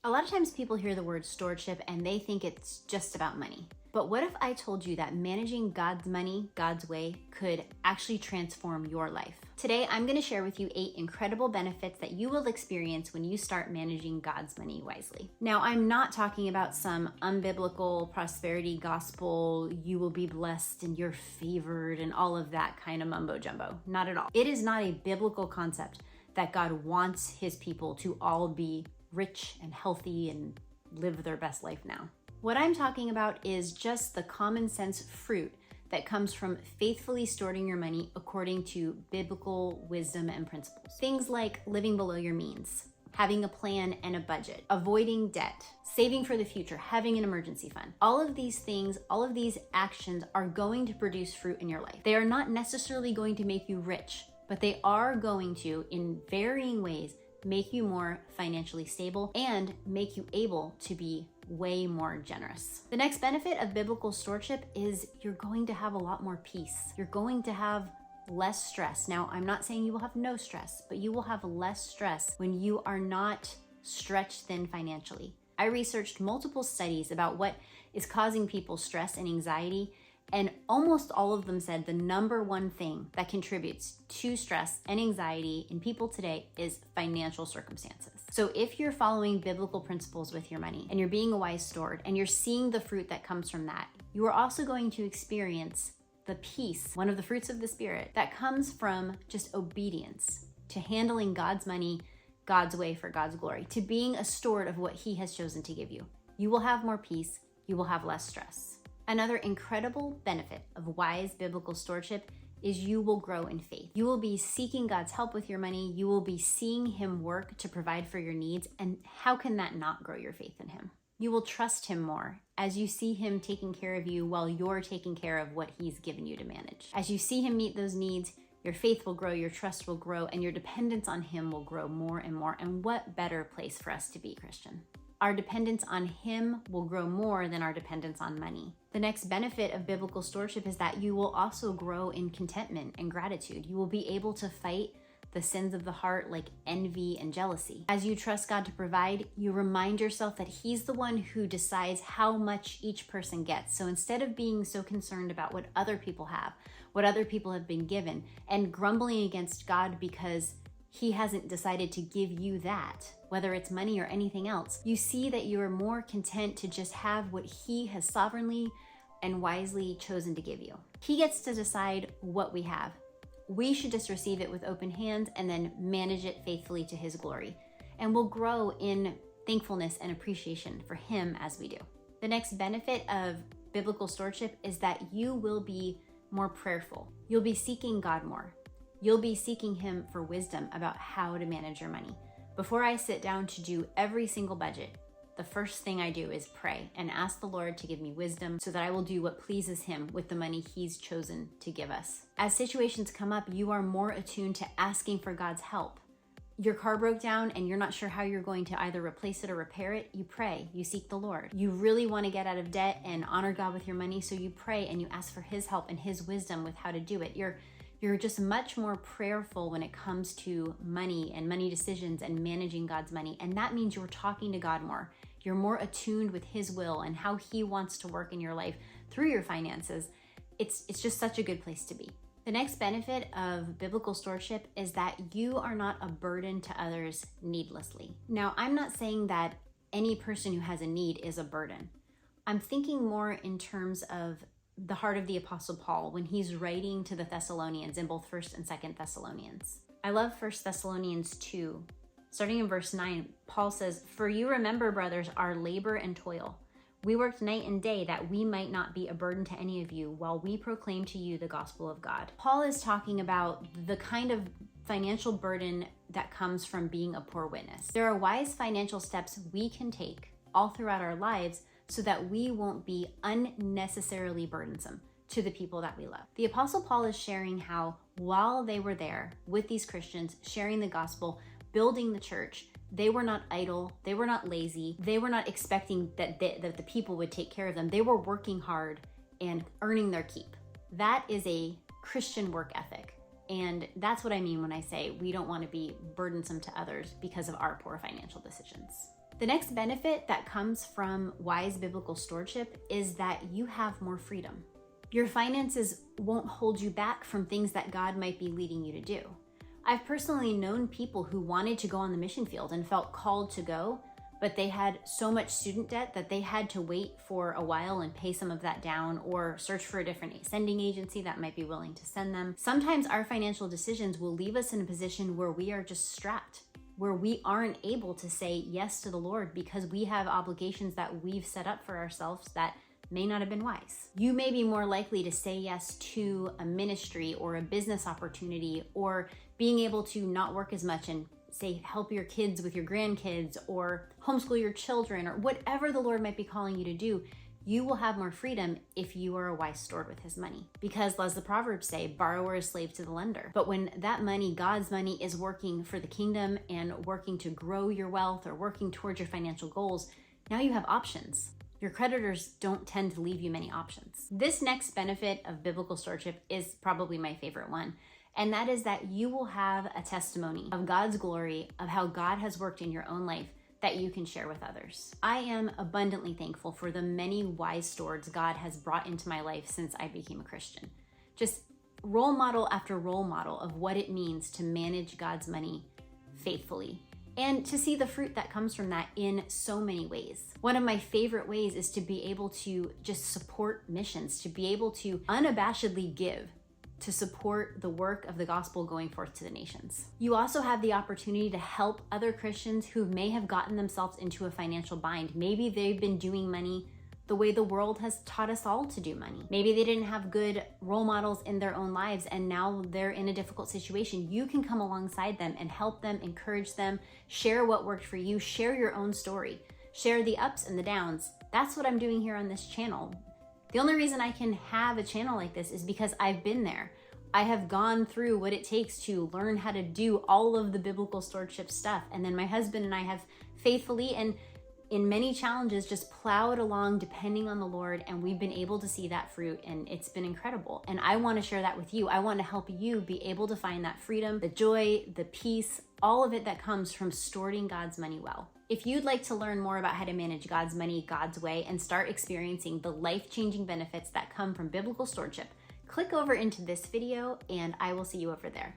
A lot of times people hear the word stewardship and they think it's just about money. But what if I told you that managing God's money, God's way, could actually transform your life? Today, I'm going to share with you 8 incredible benefits that you will experience when you start managing God's money wisely. Now, I'm not talking about some unbiblical prosperity gospel, you will be blessed and you're favored and all of that kind of mumbo jumbo. Not at all. It is not a biblical concept that God wants his people to all be rich and healthy and live their best life now. What I'm talking about is just the common sense fruit that comes from faithfully stewarding your money according to biblical wisdom and principles. Things like living below your means, having a plan and a budget, avoiding debt, saving for the future, having an emergency fund. All of these things, all of these actions are going to produce fruit in your life. They are not necessarily going to make you rich, but they are going to, in varying ways, make you more financially stable and make you able to be way more generous. The next benefit of biblical stewardship is you're going to have a lot more peace. You're going to have less stress. Now, I'm not saying you will have no stress, but you will have less stress when you are not stretched thin financially. I researched multiple studies about what is causing people stress and anxiety, and almost all of them said the number one thing that contributes to stress and anxiety in people today is financial circumstances. So if you're following biblical principles with your money and you're being a wise steward and you're seeing the fruit that comes from that, you are also going to experience the peace, one of the fruits of the Spirit, that comes from just obedience to handling God's money, God's way for God's glory, to being a steward of what he has chosen to give you. You will have more peace, you will have less stress. Another incredible benefit of wise biblical stewardship is you will grow in faith. You will be seeking God's help with your money. You will be seeing him work to provide for your needs. And how can that not grow your faith in him? You will trust him more as you see him taking care of you while you're taking care of what he's given you to manage. As you see him meet those needs, your faith will grow, your trust will grow, and your dependence on him will grow more and more. And what better place for us to be, Christian? Our dependence on him will grow more than our dependence on money. The next benefit of biblical stewardship is that you will also grow in contentment and gratitude. You will be able to fight the sins of the heart like envy and jealousy. As you trust God to provide, you remind yourself that he's the one who decides how much each person gets. So instead of being so concerned about what other people have, what other people have been given, and grumbling against God because he hasn't decided to give you that, whether it's money or anything else, you see that you are more content to just have what he has sovereignly and wisely chosen to give you. He gets to decide what we have. We should just receive it with open hands and then manage it faithfully to his glory. And we'll grow in thankfulness and appreciation for him as we do. The next benefit of biblical stewardship is that you will be more prayerful. You'll be seeking God more. You'll be seeking him for wisdom about how to manage your money. Before I sit down to do every single budget, the first thing I do is pray and ask the Lord to give me wisdom so that I will do what pleases him with the money he's chosen to give us. As situations come up, you are more attuned to asking for God's help. Your car broke down and you're not sure how you're going to either replace it or repair it, you pray, you seek the Lord. You really want to get out of debt and honor God with your money, so you pray and you ask for his help and his wisdom with how to do it. You're just much more prayerful when it comes to money and money decisions and managing God's money. And that means you're talking to God more. You're more attuned with his will and how he wants to work in your life through your finances. It's just such a good place to be. The next benefit of biblical stewardship is that you are not a burden to others needlessly. Now, I'm not saying that any person who has a need is a burden. I'm thinking more in terms of the heart of the Apostle Paul when he's writing to the Thessalonians in both 1st and 2nd Thessalonians. I love 1 Thessalonians 2. Starting in verse 9, Paul says, "For you remember, brothers, our labor and toil. We worked night and day that we might not be a burden to any of you while we proclaim to you the gospel of God." Paul is talking about the kind of financial burden that comes from being a poor witness. There are wise financial steps we can take all throughout our lives so that we won't be unnecessarily burdensome to the people that we love. The Apostle Paul is sharing how while they were there with these Christians, sharing the gospel, building the church, they were not idle, they were not lazy, they were not expecting that the people would take care of them. They were working hard and earning their keep. That is a Christian work ethic. And that's what I mean when I say we don't want to be burdensome to others because of our poor financial decisions. The next benefit that comes from wise biblical stewardship is that you have more freedom. Your finances won't hold you back from things that God might be leading you to do. I've personally known people who wanted to go on the mission field and felt called to go, but they had so much student debt that they had to wait for a while and pay some of that down or search for a different sending agency that might be willing to send them. Sometimes our financial decisions will leave us in a position where we are just strapped, where we aren't able to say yes to the Lord because we have obligations that we've set up for ourselves that may not have been wise. You may be more likely to say yes to a ministry or a business opportunity or being able to not work as much and say help your kids with your grandkids or homeschool your children or whatever the Lord might be calling you to do. You will have more freedom if you are a wise steward with his money. Because as the Proverbs say, borrower is slave to the lender. But when that money, God's money, is working for the kingdom and working to grow your wealth or working towards your financial goals, now you have options. Your creditors don't tend to leave you many options. This next benefit of biblical stewardship is probably my favorite one. And that is that you will have a testimony of God's glory, of how God has worked in your own life that you can share with others. I am abundantly thankful for the many wise stewards God has brought into my life since I became a Christian. Just role model after role model of what it means to manage God's money faithfully and to see the fruit that comes from that in so many ways. One of my favorite ways is to be able to just support missions, to be able to unabashedly give, to support the work of the gospel going forth to the nations. You also have the opportunity to help other Christians who may have gotten themselves into a financial bind. Maybe they've been doing money the way the world has taught us all to do money. Maybe they didn't have good role models in their own lives and now they're in a difficult situation. You can come alongside them and help them, encourage them, share what worked for you, share your own story, share the ups and the downs. That's what I'm doing here on this channel. The only reason I can have a channel like this is because I've been there. I have gone through what it takes to learn how to do all of the biblical stewardship stuff. And then my husband and I have faithfully and in many challenges just plowed along depending on the Lord, and we've been able to see that fruit, and it's been incredible. And I want to share that with you. I want to help you be able to find that freedom, the joy, the peace, all of it that comes from stewarding God's money well. If you'd like to learn more about how to manage God's money God's way and start experiencing the life-changing benefits that come from biblical stewardship, click over into this video and I will see you over there.